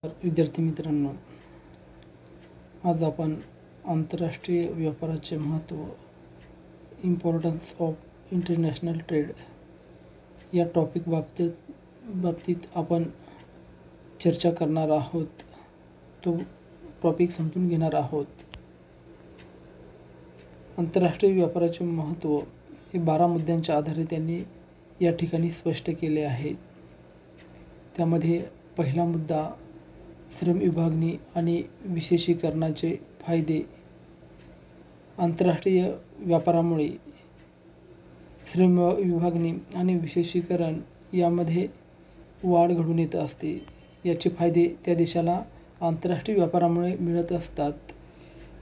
विद्यार्थी मित्रांनो, आज आपण आंतरराष्ट्रीय व्यापाराचे महत्त्व, इम्पॉर्टन्स ऑफ इंटरनॅशनल ट्रेड या टॉपिक बाबतीत आपण चर्चा करणार आहोत. तो टॉपिक समजून घेणार आहोत. आंतरराष्ट्रीय व्यापाराचे महत्त्व हे 12 मुद्द्यांच्या आधारे त्यांनी या ठिकाणी स्पष्ट केले आहे. त्यामध्ये पहिला मुद्दा श्रम विभागणी आणि विशेषीकरणाचे फायदे. आंतरराष्ट्रीय व्यापारामुळे श्रम विभागणी आणि विशेषीकरण यामध्ये वाढ घडून येत असते. याचे फायदे त्या देशाला आंतरराष्ट्रीय व्यापारामुळे मिळत असतात.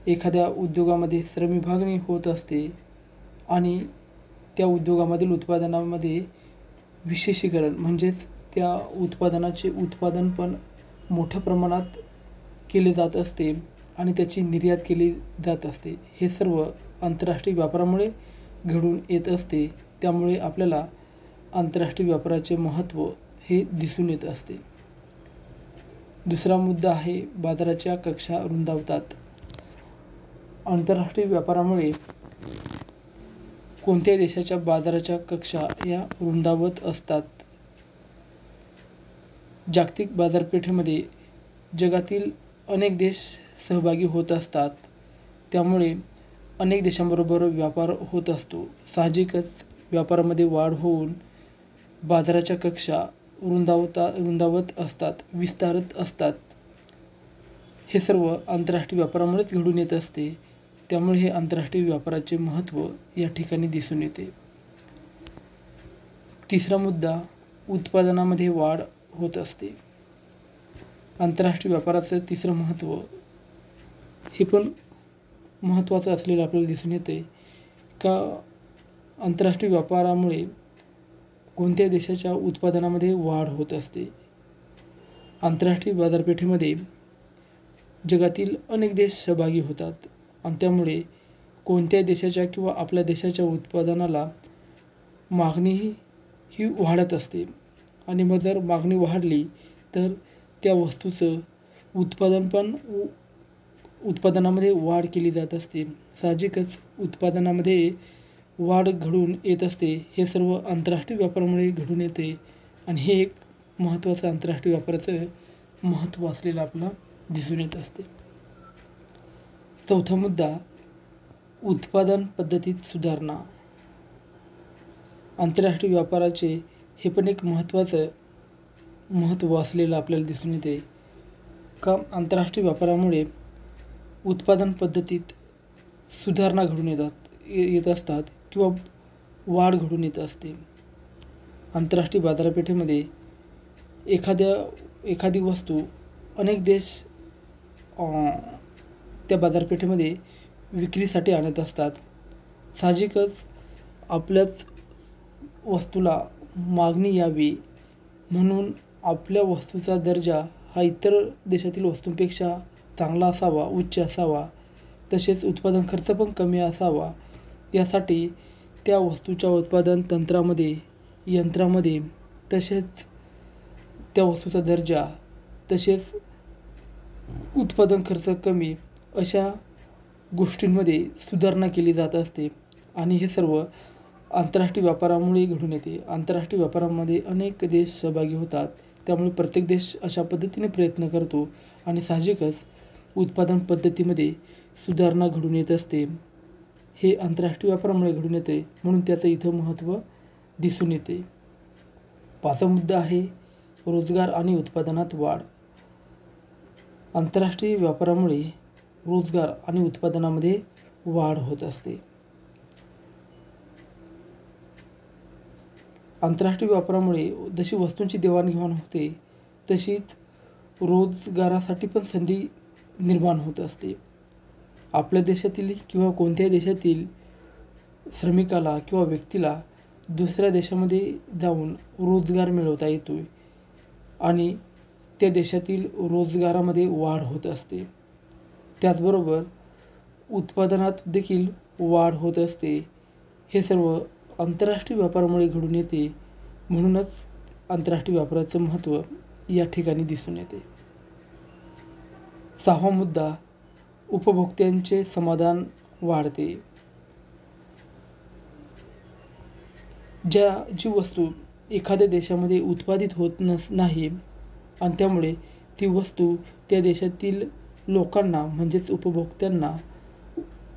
एखाद्या उद्योगामध्ये श्रम विभागणी होत असते आणि त्या उद्योगामधील उत्पादनामध्ये विशेषीकरण म्हणजेच त्या उत्पादनाचे उत्पादन पण मोठ्या प्रमाणात केले जात असते आणि त्याची निर्यात केली जात असते. हे सर्व आंतरराष्ट्रीय व्यापारामुळे घडून येत असते. त्यामुळे आपल्याला आंतरराष्ट्रीय व्यापाराचे महत्त्व हे दिसून येत असते. दुसरा मुद्दा आहे बाजाराच्या कक्षा रुंदावतात. आंतरराष्ट्रीय व्यापारामुळे कोणत्याही देशाच्या बाजाराच्या कक्षा या रुंदावत असतात. जागतिक बाजारपेठेमध्ये जगातील अनेक देश सहभागी होत असतात. त्यामुळे अनेक देशांबरोबर व्यापार होत असतो. साहजिकच व्यापारामध्ये वाढ होऊन बाजाराच्या कक्षा रुंदावत असतात, विस्तारत असतात. हे सर्व आंतरराष्ट्रीय व्यापारामुळेच घडून येत असते. त्यामुळे हे आंतरराष्ट्रीय व्यापाराचे महत्त्व या ठिकाणी दिसून येते. तिसरा मुद्दा उत्पादनामध्ये वाढ होत असते. आंतरराष्ट्रीय व्यापाराचं तिसरं महत्त्व हे पण महत्त्वाचं असलेलं आपल्याला दिसून येते का आंतरराष्ट्रीय व्यापारामुळे कोणत्या देशाच्या उत्पादनामध्ये वाढ होत असते. आंतरराष्ट्रीय बाजारपेठेमध्ये जगातील अनेक देश सहभागी होतात आणि त्यामुळे कोणत्याही देशाच्या किंवा आपल्या देशाच्या उत्पादनाला मागणी ही वाढत असते. आणि मग जर मागणी वाढली तर त्या वस्तूचं उत्पादनामध्ये वाढ केली जात असते. साहजिकच उत्पादनामध्ये वाढ घडून येत असते. हे सर्व आंतरराष्ट्रीय व्यापारामुळे घडून येते आणि हे एक महत्त्वाचं आंतरराष्ट्रीय व्यापाराचं महत्त्व असलेलं आपल्याला दिसून येत असते. चौथा मुद्दा उत्पादन पद्धतीत सुधारणा. आंतरराष्ट्रीय व्यापाराचे हे पण एक महत्त्व असलेलं आपल्याला दिसून येते का आंतरराष्ट्रीय व्यापारामुळे उत्पादन पद्धतीत सुधारणा घडून येत असतात किंवा वाढ घडून येत असते. आंतरराष्ट्रीय बाजारपेठेमध्ये एखादी वस्तू अनेक देश त्या बाजारपेठेमध्ये विक्रीसाठी आणत असतात. साहजिकच आपल्याच वस्तूला मागणी यावी म्हणून आपल्या वस्तूचा दर्जा हा इतर देशातील वस्तूंपेक्षा चांगला असावा, उच्च असावा. तसेच उत्पादन खर्च पण कमी असावा. यासाठी त्या वस्तूच्या उत्पादन तंत्रामध्ये, यंत्रामध्ये, तसेच त्या वस्तूचा दर्जा, तसेच उत्पादन खर्च कमी अशा गोष्टींमध्ये सुधारणा केली जात असते आणि हे सर्व आंतरराष्ट्रीय व्यापारामुळे घडून येते. आंतरराष्ट्रीय व्यापारामध्ये अनेक देश सहभागी होतात. त्यामुळे प्रत्येक देश अशा पद्धतीने प्रयत्न करतो आणि साहजिकच उत्पादन पद्धतीमध्ये सुधारणा घडून येत असते. हे आंतरराष्ट्रीय व्यापारामुळे घडून येते म्हणून त्याचं इथं महत्त्व दिसून येते. पाचवा मुद्दा आहे रोजगार आणि उत्पादनात वाढ. आंतरराष्ट्रीय व्यापारामुळे रोजगार आणि उत्पादनामध्ये वाढ होत असते. आंतरराष्ट्रीय व्यापारामुळे जशी वस्तूंची देवाणघेवाण होते तशीच रोजगारासाठी पण संधी निर्माण होत असते. आपल्या देशातील किंवा कोणत्याही देशातील श्रमिकाला किंवा व्यक्तीला दुसऱ्या देशामध्ये जाऊन रोजगार मिळवता येतो आणि त्या देशातील रोजगारामध्ये वाढ होत असते. त्याचबरोबर उत्पादनात देखील वाढ होत असते. हे सर्व आंतरराष्ट्रीय व्यापारामुळे घडून येते. म्हणूनच आंतरराष्ट्रीय व्यापाराचं महत्त्व या ठिकाणी दिसून येते. 6वा मुद्दा, उपभोक्त्यांचे समाधान वाढते. जी वस्तू एखाद्या देशामध्ये उत्पादित होत नाही आणि त्यामुळे ती वस्तू त्या देशातील लोकांना म्हणजेच उपभोक्त्यांना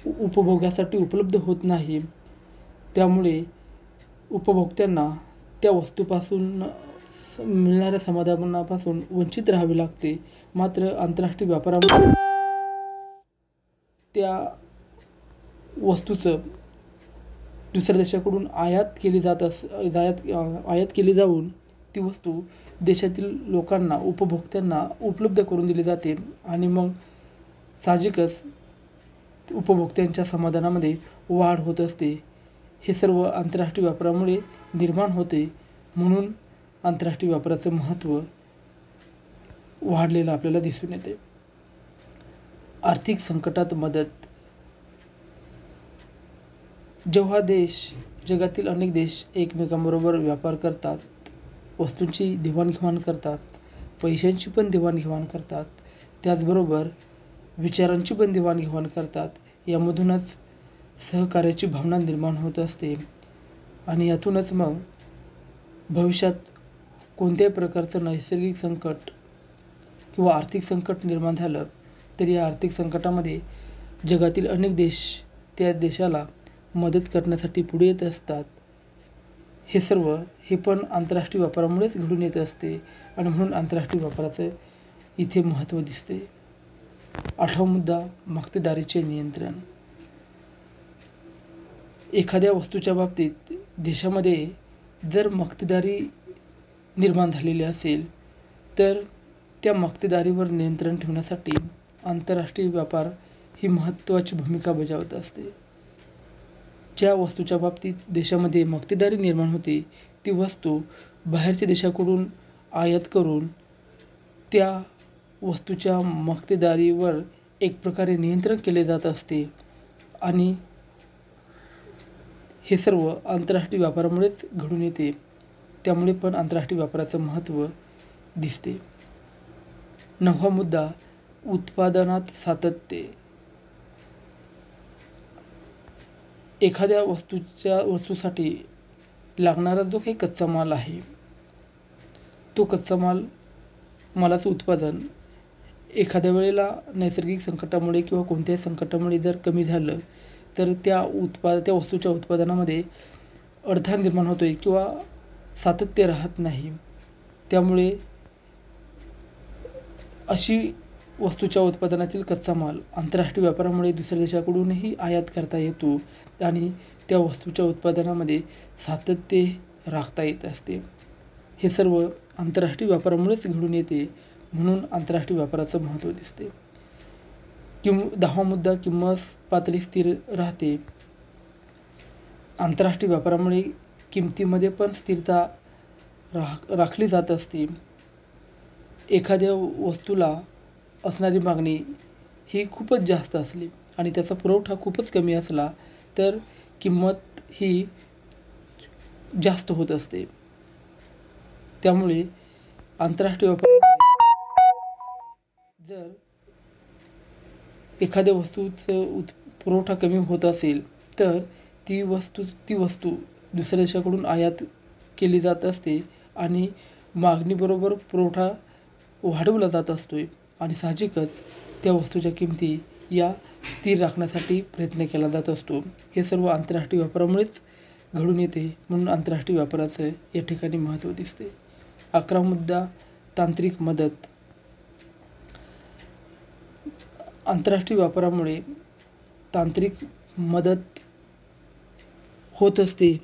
उपभोगासाठी उपलब्ध होत नाही, त्यामुळे उपभोक्त्यांना त्या वस्तूपासून मिळणाऱ्या समाधानापासून वंचित राहावे लागते. मात्र आंतरराष्ट्रीय व्यापारामुळे त्या वस्तूचं दुसऱ्या देशाकडून आयात केली जाऊन ती वस्तू देशातील लोकांना उपभोक्त्यांना उपलब्ध करून दिली जाते आणि मग साहजिकच उपभोक्त्यांच्या समाधानामध्ये वाढ होत असते. हे सर्व आंतरराष्ट्रीय व्यापारामुळे निर्माण होते. म्हणून आंतरराष्ट्रीय व्यापाराचं महत्त्व वाढलेलं आपल्याला दिसून येते. आर्थिक संकटात मदत. जेव्हा जगातील अनेक देश एकमेकांबरोबर व्यापार करतात, वस्तूंची देवाणघेवाण करतात, पैशांची पण देवाणघेवाण करतात, त्याचबरोबर विचारांची पण देवाणघेवाण करतात, यामधूनच सहकार्याची भावना निर्माण होत असते आणि यातूनच मग भविष्यात कोणत्याही प्रकारचं नैसर्गिक संकट किंवा आर्थिक संकट निर्माण झालं तर या आर्थिक संकटामध्ये जगातील अनेक देश त्या देशाला मदत करण्यासाठी पुढे येत असतात. हे पण आंतरराष्ट्रीय व्यापारामुळेच घडून येत असते आणि म्हणून आंतरराष्ट्रीय व्यापाराचं इथे महत्त्व दिसते. 8वा मुद्दा, मक्तेदारीचे नियंत्रण. एखाद्या वस्तूच्या बाबतीत देशामध्ये जर मक्तेदारी निर्माण झालेली असेल तर त्या मक्तेदारीवर नियंत्रण ठेवण्यासाठी आंतरराष्ट्रीय व्यापार ही महत्त्वाची भूमिका बजावत असते. ज्या वस्तूच्या बाबतीत देशामध्ये मक्तेदारी निर्माण होते ती वस्तू बाहेरच्या देशाकडून आयात करून त्या वस्तूच्या मक्तेदारीवर एक प्रकारे नियंत्रण केले जात असते आणि हे सर्व आंतरराष्ट्रीय व्यापारामुळेच घडून येते. त्यामुळे पण आंतरराष्ट्रीय व्यापाराचं महत्त्व दिसते. 9वा मुद्दा, उत्पादनात सातत्य. एखाद्या वस्तूसाठी लागणारा जो काही कच्चा माल आहे तो कच्चा मालाचं उत्पादन एखाद्या वेळेला नैसर्गिक संकटामुळे किंवा कोणत्याही संकटामुळे जर कमी झालं तर त्या वस्तूच्या उत्पादनामध्ये अडथळा निर्माण होतोय किंवा सातत्य राहत नाही. त्यामुळे अशी वस्तूच्या उत्पादनातील कच्चा माल आंतरराष्ट्रीय व्यापारामुळे दुसऱ्या देशाकडूनही आयात करता येतो आणि त्या वस्तूच्या उत्पादनामध्ये सातत्य राखता येत असते. हे सर्व आंतरराष्ट्रीय व्यापारामुळेच घडून येते. म्हणून आंतरराष्ट्रीय व्यापाराचं महत्त्व दिसते. 10वा मुद्दा, किंमत पातळी स्थिर राहते. आंतरराष्ट्रीय व्यापारामुळे किमतीमध्ये पण स्थिरता राखली जात असते. एखाद्या वस्तूला असणारी मागणी ही खूपच जास्त असली आणि त्याचा पुरवठा खूपच कमी असला तर किंमत ही जास्त होत असते. त्यामुळे आंतरराष्ट्रीय व्यापारामध्ये जर एखाद्या वस्तूचं पुरवठा कमी होत असेल तर ती वस्तू दुसऱ्या देशाकडून आयात केली जात असते आणि मागणीबरोबर पुरवठा वाढवला जात असतोय आणि साहजिकच त्या वस्तूच्या किमती या स्थिर राखण्यासाठी प्रयत्न केला जात असतो. हे सर्व आंतरराष्ट्रीय व्यापारामुळेच घडून येते. म्हणून आंतरराष्ट्रीय व्यापाराचं या ठिकाणी महत्त्व दिसते. 11वा मुद्दा, तांत्रिक मदत. आंतरराष्ट्रीय व्यापारामुळे तांत्रिक मदत होत असते.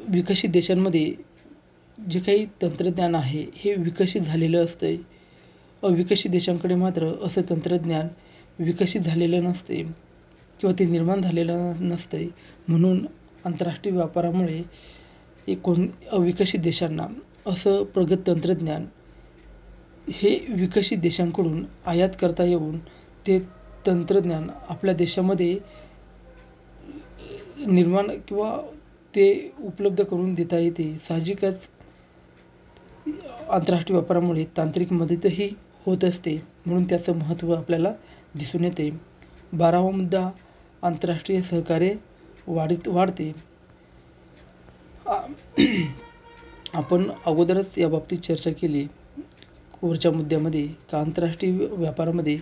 विकसित देशांमध्ये जे काही तंत्रज्ञान आहे हे विकसित झालेलं असतं. अविकसित देशांकडे मात्र असं तंत्रज्ञान विकसित झालेलं नसते किंवा ते निर्माण झालेलं नसतं. म्हणून आंतरराष्ट्रीय व्यापारामुळे अविकसित देशांना असं प्रगत तंत्रज्ञान हे विकसित देशांकडून आयात करता येऊन ते तंत्रज्ञान आपल्या देशामध्ये निर्माण किंवा ते उपलब्ध करून देता येते. साहजिकच आंतरराष्ट्रीय व्यापारामुळे तांत्रिक मदतही होत असते, म्हणून त्याचं महत्त्व आपल्याला दिसून येते. 12वा मुद्दा, आंतरराष्ट्रीय सहकार्य वाढते. आपण अगोदरच याबाबतीत चर्चा केली वरच्या मुद्द्यामध्ये का आंतरराष्ट्रीय व्यापारामध्ये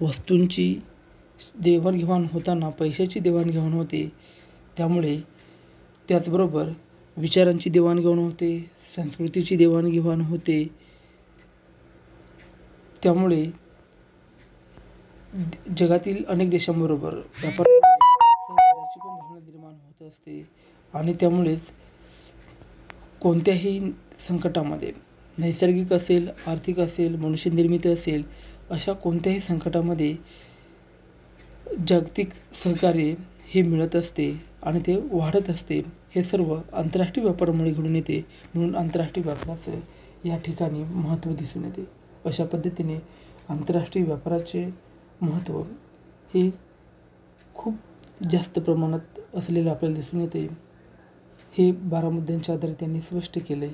वस्तूंची देवाणघेवाण होताना पैशाची देवाणघेवाण होते. त्यामुळे त्याचबरोबर विचारांची देवाणघेवाण होते, संस्कृतीची देवाणघेवाण होते. त्यामुळे जगातील अनेक देशांबरोबर सहकार्याची पण भावना निर्माण होत असते. आणि त्यामुळेच कोणत्याही संकटामध्ये, नैसर्गिक असेल, आर्थिक असेल, मनुष्यनिर्मित असेल, अशा कोणत्याही संकटामध्ये जागतिक सहकार्य हे मिळत असते आणि ते वाढत असते. हे सर्व आंतरराष्ट्रीय व्यापारामुळे घडून येते, म्हणून आंतरराष्ट्रीय व्यापाराचं या ठिकाणी महत्त्व दिसून येते. अशा पद्धतीने आंतरराष्ट्रीय व्यापाराचे महत्त्व हे खूप जास्त प्रमाणात असलेलं आपल्याला दिसून येते. हे 12 मुद्द्यांच्या आधारे त्यांनी स्पष्ट केलं आहे.